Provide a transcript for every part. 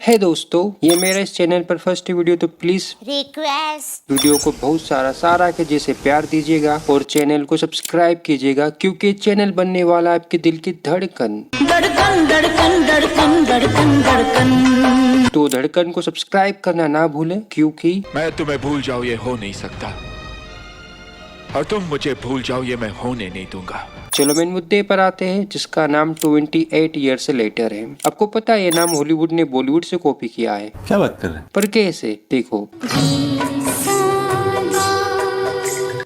है दोस्तों, ये मेरा इस चैनल पर फर्स्ट वीडियो, तो प्लीज रिक्वेस्ट वीडियो को बहुत सारा के जैसे प्यार दीजिएगा और चैनल को सब्सक्राइब कीजिएगा, क्योंकि चैनल बनने वाला आपके दिल की धड़कन धड़कन धड़कन धड़कन धड़कन धड़कन। तो धड़कन को सब्सक्राइब करना ना भूलें, क्योंकि मैं तुम्हें भूल जाऊं ये हो नहीं सकता, और तुम मुझे भूल जाओ ये मैं होने नहीं दूंगा। चलो मेन मुद्दे पर आते हैं, जिसका नाम 28 ईयर्स लेटर है। आपको पता है ये नाम हॉलीवुड ने बॉलीवुड से कॉपी किया है। क्या बात कर रहे हैं? पर कैसे? देखो,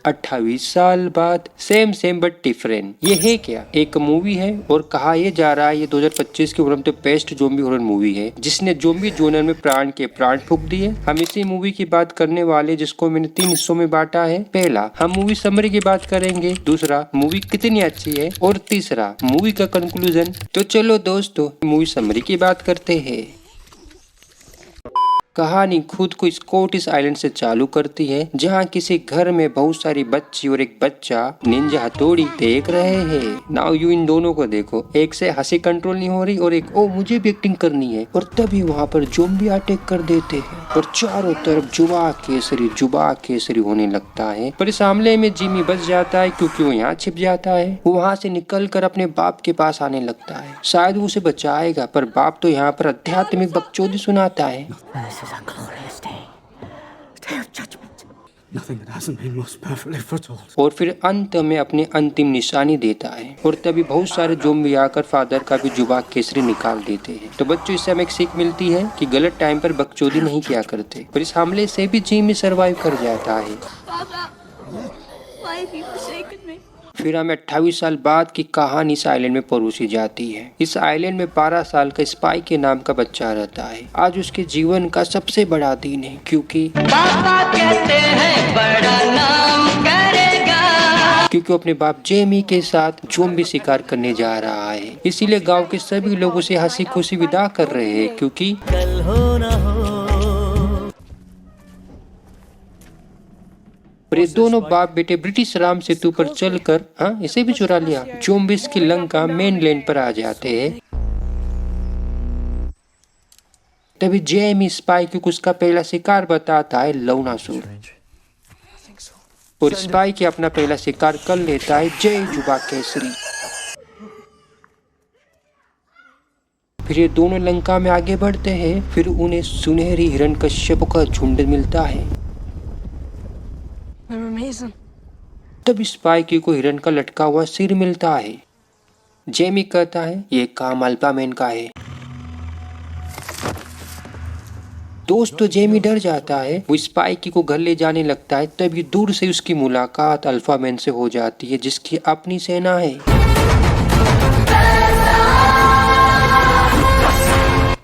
28 साल बाद सेम बट डिफरेंट। ये है क्या? एक मूवी है और कहा यह जा रहा है ये 2025 की one of the best zombie horror movie है, जिसने ज़ॉम्बी जोनर में प्राण फूंक दिए। हम इसी मूवी की बात करने वाले, जिसको मैंने 3 हिस्सों में बांटा है। पहला, हम मूवी समरी की बात करेंगे। दूसरा, मूवी कितनी अच्छी है। और तीसरा, मूवी का कंक्लूजन। तो चलो दोस्तों, मूवी समरी की बात करते हैं। कहानी खुद को स्कॉटिश आइलैंड से चालू करती है, जहाँ किसी घर में बहुत सारी बच्ची और एक बच्चा निंजा हथौड़ी देख रहे हैं। नाउ यू इन दोनों को देखो, एक से हंसी कंट्रोल नहीं हो रही और एक ओ मुझे भी एक्टिंग करनी है। और तभी वहाँ पर ज़ॉम्बी अटैक कर देते हैं और चारों तरफ जुबा केसरी होने लगता है। पर इस हमले में जिमी बच जाता है, क्योंकि वो यहाँ छिप जाता है। वो वहाँ से निकल कर अपने बाप के पास आने लगता है, शायद वो उसे बचाएगा। पर बाप तो यहाँ पर आध्यात्मिक बकचोदी सुनाता है। This is a glorious day. Day of judgment. Nothing that hasn't been most perfectly foretold. और फिर अंत में अपनी अंतिम निशानी देता है। और तभी बहुत सारे ज़ॉम्बी आकर फादर का भी जुबा केसरी निकाल देते हैं। तो बच्चों, इससे हमें एक सीख मिलती है कि गलत टाइम पर बकचोदी नहीं किया करते। पर इस हमले से भी जिमी सर्वाइव कर जाता है। Why have you forsaken me? फिर हमें 28 साल बाद की कहानी इस आइलैंड में परोसी जाती है। इस आइलैंड में 12 साल का स्पाई के नाम का बच्चा रहता है। आज उसके जीवन का सबसे बड़ा दिन है, क्योंकि पापा कहते हैं बड़ा नाम करेगा। क्योंकि वो अपने बाप जेमी के साथ ज़ॉम्बी शिकार करने जा रहा है। इसीलिए गांव के सभी लोग उसे हंसी खुशी विदा कर रहे हैं, क्योंकि कल हो ना हो। और ये दोनों बाप बेटे ब्रिटिश राम सेतु पर चलकर, हाँ, इसे भी चुरा लिया, ज़ॉम्बीज़ की लंका मेनलैंड पर आ जाते हैं। तभी जेमी स्पाई को उसका पहला शिकार बताता है, लौनासुर। और स्पाई के अपना पहला शिकार कर लेता है, जय जुबा केसरी। फिर ये दोनों लंका में आगे बढ़ते हैं। फिर उन्हें सुनहरी हिरण्यकश्यप का झुंड मिलता है। तब स्पाइकी को हिरण का लटका हुआ सिर मिलता है। जेमी कहता है ये काम अल्फामैन का है। दोस्तों, जेमी डर जाता है। वो स्पाइकी को घर ले जाने लगता है। तभी दूर से उसकी मुलाकात अल्फामैन से हो जाती है, जिसकी अपनी सेना है।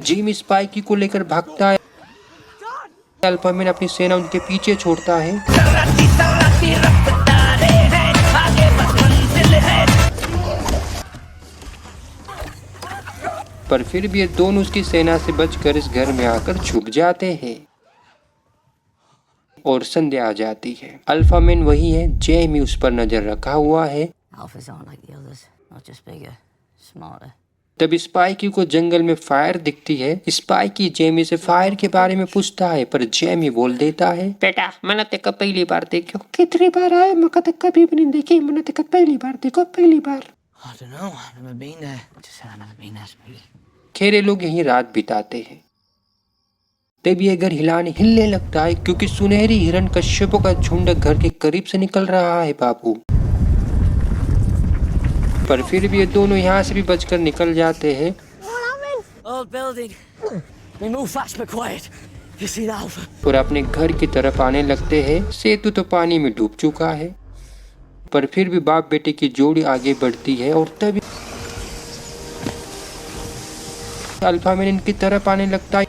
जेमी स्पाइकी को लेकर भागता है। अल्फामैन अपनी सेना उनके पीछे छोड़ता है। पर फिर भी ये दोनों उसकी सेना से बचकर इस घर में आकर छुप जाते हैं और संध्या आ जाती है। अल्फामैन वही है, जेमी उस पर नजर रखा हुआ है। Alphas aren't like the others, not just bigger, smarter. तब स्पाइकी को जंगल में फायर दिखती है। स्पाइकी जेमी से फायर के बारे में पूछता है, पर जेमी बोल देता है, बेटा मैंने तेको पहली बार देखो। कितनी बार आए? मैं कभी भी नहीं देखी। मैंने तेको पहली बार देखो, पहली बार। I don't know. I've never been there. Just said I've never been there, Spooky. खैर ये लोग यहीं रात बिताते हैं। तब ये घर हिलने लगता है, क्योंकि सुनहरी हिरण्यकश्यपों का झुंड घर के करीब से निकल रहा है बाबू। पर फिर भी ये दोनों यहाँ से भी बचकर निकल जाते हैं। Old building. We move fast but quiet. You see the Alpha? और अपने घर की तरफ आने लगते हैं। सेतु तो पानी में डूब चुका है, पर फिर भी बाप बेटे की जोड़ी आगे बढ़ती है। और तभी अल्फामैन इनकी तरफ आने लगता है।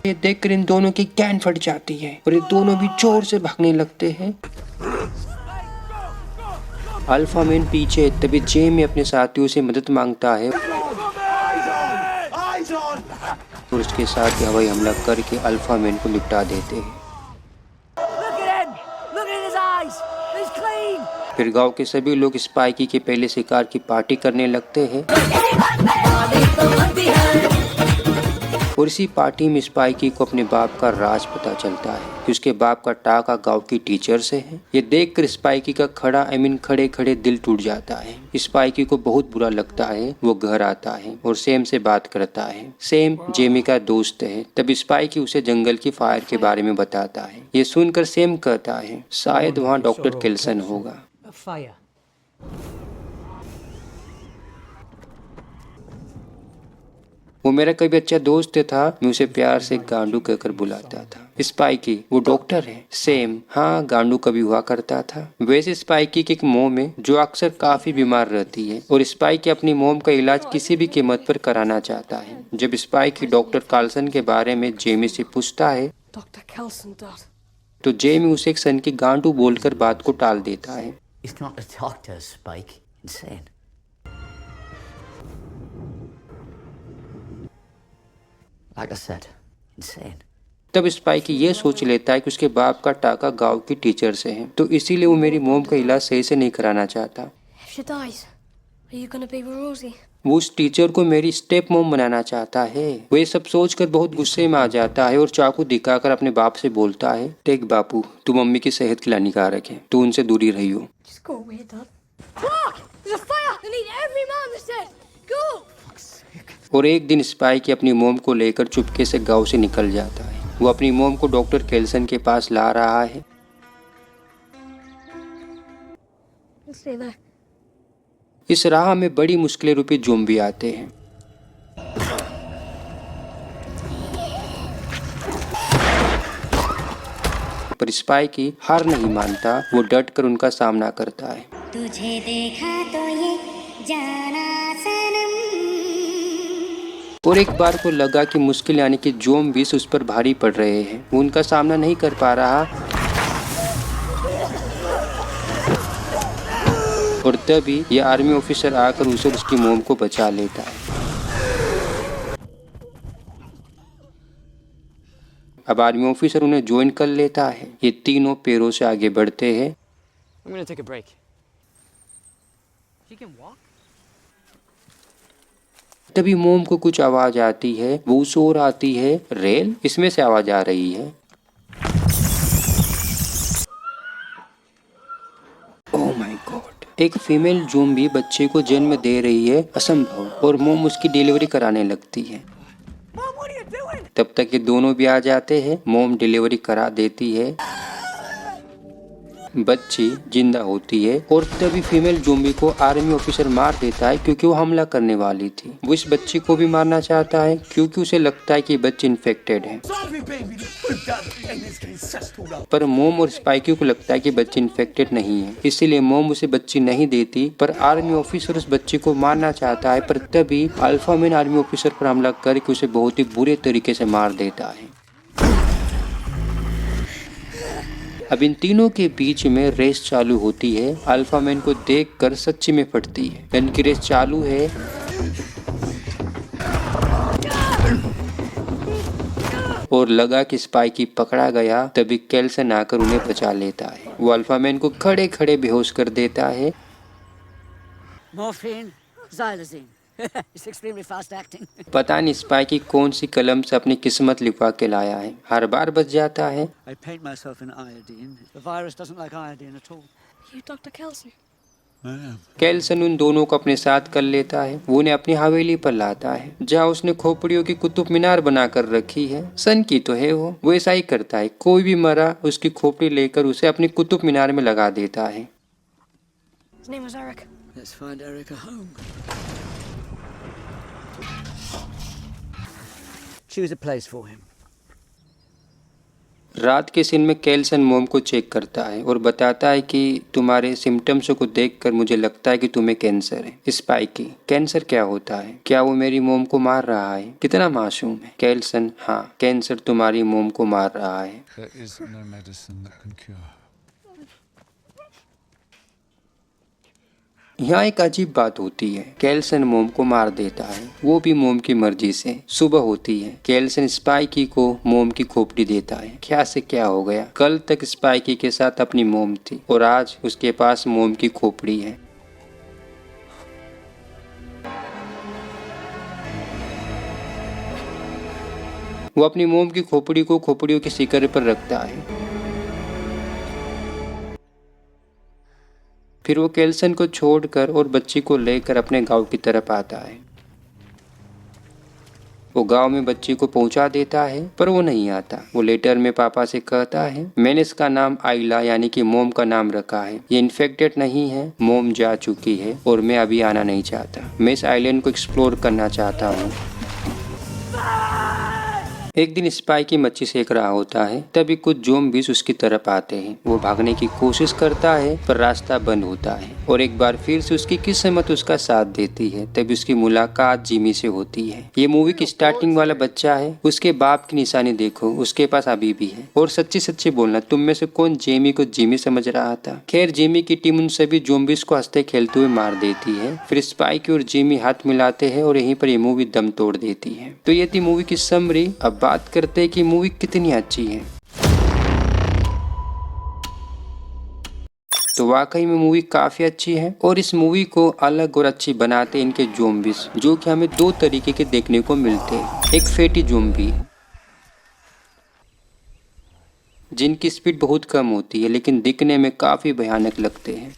ये देखकर इन दोनों की कैन फट जाती है और ये दोनों भी जोर से भागने लगते हैं। अल्फामैन पीछे। तभी जेमी अपने साथियों से मदद मांगता है और उसके साथ हवाई हमला करके अल्फामैन को निपटा देते हैं। Look at him! Look at his eyes! He's clean! फिर गांव के सभी लोग स्पाइकी के पहले शिकार की पार्टी करने लगते हैं। और इसी पार्टी में स्पाइकी को अपने बाप का राज पता चलता है कि उसके बाप का टाका गांव की टीचर से है। ये देखकर स्पाइकी का खड़े खड़े दिल टूट जाता है। स्पाइकी को बहुत बुरा लगता है। वो घर आता है और सेम से बात करता है। सेम जेमी का दोस्त है। तब स्पाइकी उसे जंगल की फायर के बारे में बताता है। ये सुनकर सेम कहता है शायद वहाँ डॉक्टर केल्सन होगा। A fire. वो मेरा कभी अच्छा दोस्त था। मैं उसे प्यार से गांडू कहकर बुलाता था। स्पाइकी वो डॉक्टर है। सेम हाँ गांडू कभी हुआ करता था। वैसे स्पाइकी की एक मोम है जो अक्सर काफी बीमार रहती है और स्पाइकी अपनी मोम का इलाज किसी भी कीमत पर कराना चाहता है। जब स्पाइकी डॉक्टर कार्लसन के बारे में जेमी से पूछता है Dr. Kelson, Dad. तो जेमी उसे एक सन की गांडू बोलकर बात को टाल देता है। He's not a doctor, Spike. Insane. Like I said, insane. तब स्पाइकी ये सोच लेता है कि उसके बाप का टाका गांव की टीचर से है, तो इसीलिए वो मेरी मोम का इलाज सही से नहीं कराना चाहता। If she dies, are you gonna be with Rosie? वो उस टीचर को मेरी स्टेप मोम बनाना चाहता है। वो ये सब सोचकर बहुत गुस्से में आ जाता है और चाकू दिखाकर अपने बाप से बोलता है देख बापू, तू मम्मी की सेहत के लिए हानिकारक है, तू उनसे दूरी रही हो। Just go away, Dad. Fuck! There's a fire! I need every man that's dead! Go! और एक दिन स्पाइकी अपनी मोम को लेकर चुपके से गांव से निकल जाता है। वो अपनी मोम को डॉक्टर केल्सन के पास ला रहा है। I'll stay there. इस राह में बड़ी मुश्किलें रूपी ज़ोंबी आते हैं। पर स्पाइकी हार नहीं मानता। वो डट कर उनका सामना करता है। तुझे देखा तो ये जाना सनम। और एक बार को लगा कि मुश्किल यानी कि ज़ोंबीज़ उस पर भारी पड़ रहे हैं। वो उनका सामना नहीं कर पा रहा और तभी यह आर्मी ऑफिसर आकर उसे उसकी मोम को बचा लेता है। अब आर्मी ऑफिसर उन्हें ज्वाइन कर लेता है। ये तीनों पैरों से आगे बढ़ते हैं। I'm gonna take a break. She can walk? तभी मोम को कुछ आवाज आती है। वो शोर आती है रेल, इसमें से आवाज आ रही है। ओह माय गॉड, एक फीमेल ज़ोंबी बच्चे को जन्म दे रही है, असंभव। और मोम उसकी डिलीवरी कराने लगती है। Mom, what are you doing? तब तक ये दोनों भी आ जाते हैं। मोम डिलीवरी करा देती है, बच्ची जिंदा होती है। और तभी फीमेल ज़ोंबी को आर्मी ऑफिसर मार देता है क्योंकि वो हमला करने वाली थी। वो इस बच्ची को भी मारना चाहता है क्योंकि उसे लगता है कि बच्ची इन्फेक्टेड है। पर मोम और स्पाइकी को लगता है कि बच्ची इन्फेक्टेड नहीं है, इसीलिए मोम उसे बच्ची नहीं देती। पर आर्मी ऑफिसर उस बच्ची को मारना चाहता है। पर तभी अल्फा मैन आर्मी ऑफिसर पर हमला करके उसे बहुत ही बुरे तरीके से मार देता है। अब इन तीनों के बीच में रेस चालू होती है। अल्फा मैन को देखकर सच्ची में फटती है। गन की रेस चालू है। और लगा कि स्पाइकी पकड़ा गया। तभी केल्सन आकर उन्हें बचा लेता है। वो अल्फा मैन को खड़े खड़े बेहोश कर देता है। Morphine, xylazine. It's extremely fast acting. पता नहीं स्पाइकी कौन सी कलम से अपनी किस्मत लिखवा के लाया है, हर बार बच जाता है। I paint myself in iodine. The virus doesn't like iodine at all. You Dr. Kelson? केल्सन उन दोनों को अपने साथ कर लेता है। वो उन्हें अपनी हवेली पर लाता है जहाँ उसने खोपड़ियों की कुतुब मीनार बना कर रखी है। सन की तो है वो ऐसा ही करता है। कोई भी मरा उसकी खोपड़ी लेकर उसे अपनी कुतुब मीनार में लगा देता है। His name was Eric. Let's find Eric a home. Choose a place for him. रात के सीन में केल्सन मोम को चेक करता है और बताता है कि तुम्हारे सिम्टम्स को देखकर मुझे लगता है कि तुम्हें कैंसर है। स्पाइकी, कैंसर क्या होता है? क्या वो मेरी मोम को मार रहा है? कितना मासूम है। केल्सन, हाँ कैंसर तुम्हारी मोम को मार रहा है। There is no medicine that can cure. यहाँ एक अजीब बात होती है। केल्सन मोम को मार देता है, वो भी मोम की मर्जी से। सुबह होती है। केल्सन स्पाइकी को मोम की खोपड़ी देता है। क्या से क्या हो गया। कल तक स्पाइकी के साथ अपनी मोम थी और आज उसके पास मोम की खोपड़ी है। वो अपनी मोम की खोपड़ी को खोपड़ियों के शिखर पर रखता है। फिर वो केल्सन को छोड़कर और बच्ची को लेकर अपने गांव की तरफ आता है। वो गांव में बच्ची को पहुंचा देता है, पर वो नहीं आता। वो लेटर में पापा से कहता है, मैंने इसका नाम आइला यानी कि मोम का नाम रखा है। ये इन्फेक्टेड नहीं है, मोम जा चुकी है और मैं अभी आना नहीं चाहता। मैं इस आइलैंड को एक्सप्लोर करना चाहता हूँ। एक दिन स्पाइकी मच्छी सेक रहा होता है, तभी कुछ ज़ॉम्बीज़ उसकी तरफ आते हैं। वो भागने की कोशिश करता है पर रास्ता बंद होता है और एक बार फिर से उसकी किस्मत उसका साथ देती है। तभी उसकी मुलाकात जिमी से होती है। ये मूवी की स्टार्टिंग वाला बच्चा है, उसके बाप की निशानी देखो, उसके पास अभी भी है। और सच्ची सच्ची बोलना, तुम में से कौन जेमी को जिमी समझ रहा था? खैर, जिमी की टीम उन सभी ज़ॉम्बीज़ को हंसते खेलते हुए मार देती है। फिर स्पाइकी और जिमी हाथ मिलाते हैं और यहीं पर ये मूवी दम तोड़ देती है। तो ये थी मूवी की समरी। अब बात करते हैं कि मूवी कितनी अच्छी है। तो वाकई में मूवी काफी अच्छी है और इस मूवी को अलग और अच्छी बनाते इनके ज़ॉम्बीज़, जो कि हमें दो तरीके के देखने को मिलते हैं। एक फैटी ज़ॉम्बी जिनकी स्पीड बहुत कम होती है लेकिन दिखने में काफी भयानक लगते हैं।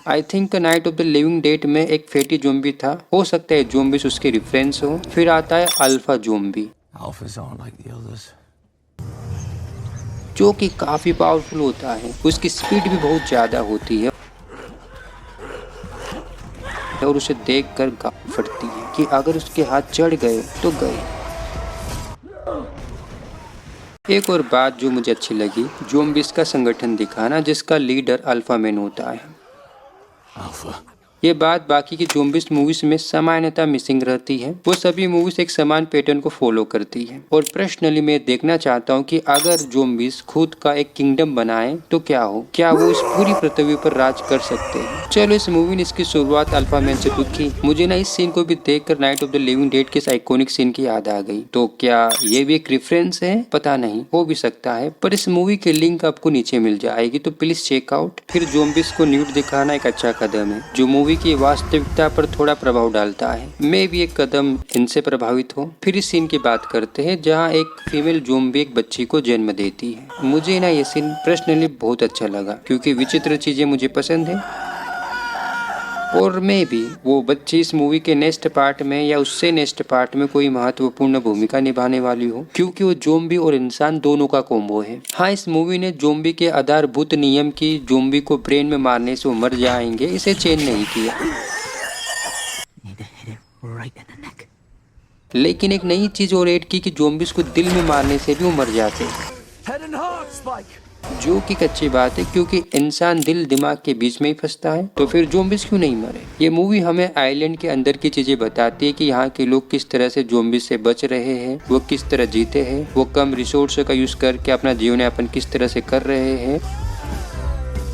I think night of the living dead में एक फैटी ज़ॉम्बी था, हो सकता है ज़ॉम्बीज़ उसके रेफरेंस हो। फिर आता है alpha zombie, Alphas aren't like the others. जो कि काफी पावरफुल होता है। उसकी स्पीड भी बहुत ज्यादा होती है और उसे देखकर गांठ फटती है कि अगर उसके हाथ चढ़ गए तो गए। एक और बात जो मुझे अच्छी लगी, ज़ॉम्बीज़ का संगठन दिखाना जिसका लीडर अल्फा मैन होता है। Alpha. ये बात बाकी की ज़ॉम्बीज़ मूवीज में समानता मिसिंग रहती है। वो सभी मूवीज एक समान पैटर्न को फॉलो करती है और पर्सनली मैं देखना चाहता हूँ कि अगर ज़ॉम्बीज़ खुद का एक किंगडम बनाए तो क्या हो, क्या वो इस पूरी पृथ्वी पर राज कर सकते हैं। चलो, इस मूवी ने इसकी शुरुआत अल्फा मैन से की। मुझे ना इस सीन को भी देखकर night of the living dead के आइकॉनिक सीन की याद आ गई। तो क्या ये भी एक रेफरेंस है? पता नहीं, हो भी सकता है, पर इस मूवी की लिंक आपको नीचे मिल जाएगी, तो प्लीज चेकआउट। फिर ज़ॉम्बीज़ को न्यूड दिखाना एक अच्छा कदम है जो मूवी की वास्तविकता पर थोड़ा प्रभाव डालता है। मैं भी एक कदम इनसे प्रभावित हूँ। फिर इस सीन की बात करते हैं जहाँ एक फीमेल ज़ॉम्बी एक बच्ची को जन्म देती है। मुझे ना ये सीन पर्सनली बहुत अच्छा लगा क्योंकि विचित्र चीजें मुझे पसंद है और मैं भी वो बच्ची इस मूवी के नेक्स्ट पार्ट में या उससे नेक्स्ट पार्ट में कोई महत्वपूर्ण भूमिका निभाने वाली हो, क्योंकि वो ज़ॉम्बी और इंसान दोनों का कॉम्बो है। हाँ, इस मूवी ने ज़ॉम्बी के आधारभूत नियम की ज़ॉम्बी को ब्रेन में मारने से वो मर जाएंगे इसे चेंज नहीं किया। Right in the neck. लेकिन एक नई चीज और ऐड की कि ज़ॉम्बीज़ को दिल में मारने से भी वो मर जाते हैं, Head and heart, Spike. जो कि अच्छी बात है क्योंकि इंसान दिल दिमाग के बीच में ही फंसता है। तो फिर ज़ॉम्बीज़ क्यों नहीं मरे? ये मूवी हमें आइलैंड के अंदर की चीजें बताती है कि यहाँ के लोग किस तरह से ज़ॉम्बीज़ से बच रहे हैं, वो किस तरह जीते हैं, वो कम रिसोर्स का यूज करके अपना जीवन यापन किस तरह से कर रहे हैं।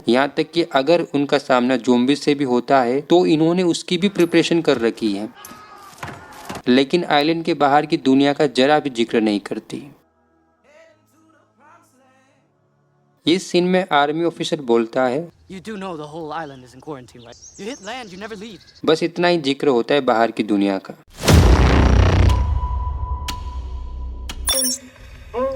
यहाँ तक कि अगर उनका सामना ज़ॉम्बीज़ से भी होता है तो इन्होंने उसकी भी प्रिपरेशन कर रखी है, लेकिन आइलैंड के बाहर की दुनिया का जरा भी जिक्र नहीं करती। इस सीन में आर्मी ऑफिसर बोलता है, You do know the whole island is in quarantine, right? You hit land, you never leave. बस इतना ही जिक्र होता है बाहर की दुनिया का।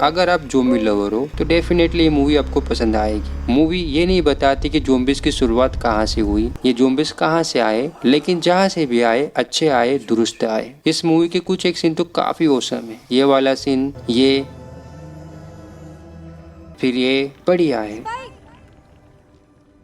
अगर आप ज़ॉम्बी लवर हो तो डेफिनेटली ये मूवी आपको पसंद आएगी। मूवी ये नहीं बताती कि ज़ॉम्बीज़ की शुरुआत कहाँ से हुई, ये ज़ॉम्बीज़ कहाँ से आए, लेकिन जहाँ से भी आए अच्छे आए, दुरुस्त आए। इस मूवी के कुछ एक सीन तो काफी औसम है। ये वाला सीन, ये फिर ये बढ़िया है।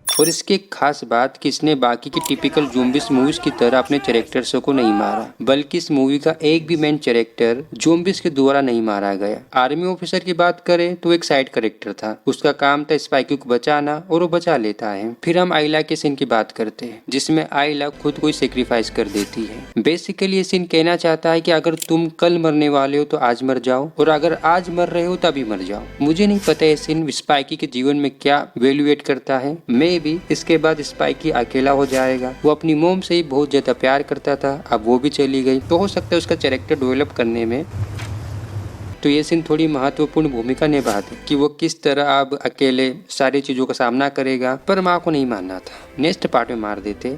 और इसकी एक खास बात कि इसने बाकी की टिपिकल ज़ॉम्बीज़ मूवीज की तरह अपने कैरेक्टर्स को नहीं मारा, बल्कि इस मूवी का एक भी मेन कैरेक्टर ज़ॉम्बीज़ के द्वारा नहीं मारा गया। आर्मी ऑफिसर की बात करें तो एक साइड कैरेक्टर था, उसका काम था स्पाइकी को बचाना और वो बचा लेता है। फिर हम आइला के सीन की बात करते हैं जिसमें आइला खुद को सेक्रीफाइस कर देती है। बेसिकली ये सीन कहना चाहता है कि अगर तुम कल मरने वाले हो तो आज मर जाओ, और अगर आज मर रहे हो तभी मर जाओ। मुझे नहीं पता ये सीन स्पाइकी के जीवन में क्या वैल्यूएट करता है। मैं भी इसके बाद स्पाइकी अकेला हो जाएगा। वो अपनी मोम से ही बहुत ज्यादा प्यार करता था, अब वो भी चली गई, तो हो सकता है उसका कैरेक्टर डेवलप करने में तो ये सीन थोड़ी महत्वपूर्ण भूमिका निभाते कि वो किस तरह अब अकेले सारी चीजों का सामना करेगा। पर माँ को नहीं मानना था, नेक्स्ट पार्ट में मार देते।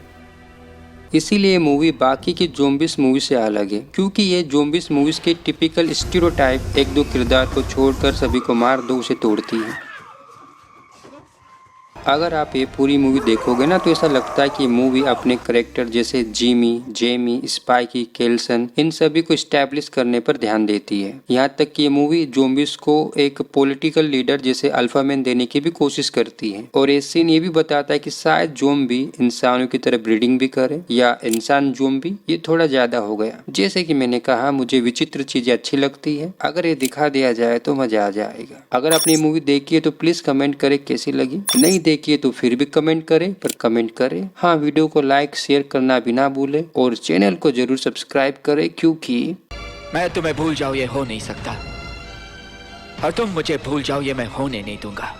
इसीलिए मूवी बाकी की ज़ॉम्बीज मूवी से अलग है, क्योंकि ये ज़ॉम्बीज मूवीज के टिपिकल स्टीरियोटाइप एक दो किरदार को छोड़कर सभी को मार दो उसे तोड़ती है। अगर आप ये पूरी मूवी देखोगे ना तो ऐसा लगता है कि मूवी अपने करेक्टर जैसे जिमी, जेमी, स्पाइकी, केल्सन इन सभी को स्टैब्लिश करने पर ध्यान देती है। यहाँ तक कि ये मूवी ज़ॉम्बीज को एक पॉलिटिकल लीडर जैसे अल्फा मैन देने की भी कोशिश करती है। और ये सीन ये भी बताता है कि शायद ज़ॉम्बी इंसानों की तरह ब्रीडिंग भी करे या इंसान ज़ॉम्बी ये थोड़ा ज्यादा हो गया। जैसे कि मैंने कहा मुझे विचित्र चीजें अच्छी लगती है, अगर ये दिखा दिया जाए तो मजा आ जाएगा। अगर आपने मूवी देखी है तो प्लीज कमेंट करें कैसी लगी, नहीं देखिए तो फिर भी कमेंट करें, पर कमेंट करें। हाँ, वीडियो को लाइक शेयर करना भी ना भूले और चैनल को जरूर सब्सक्राइब करें, क्योंकि मैं तुम्हें भूल जाऊं ये हो नहीं सकता, और तुम मुझे भूल जाओ ये मैं होने नहीं दूंगा।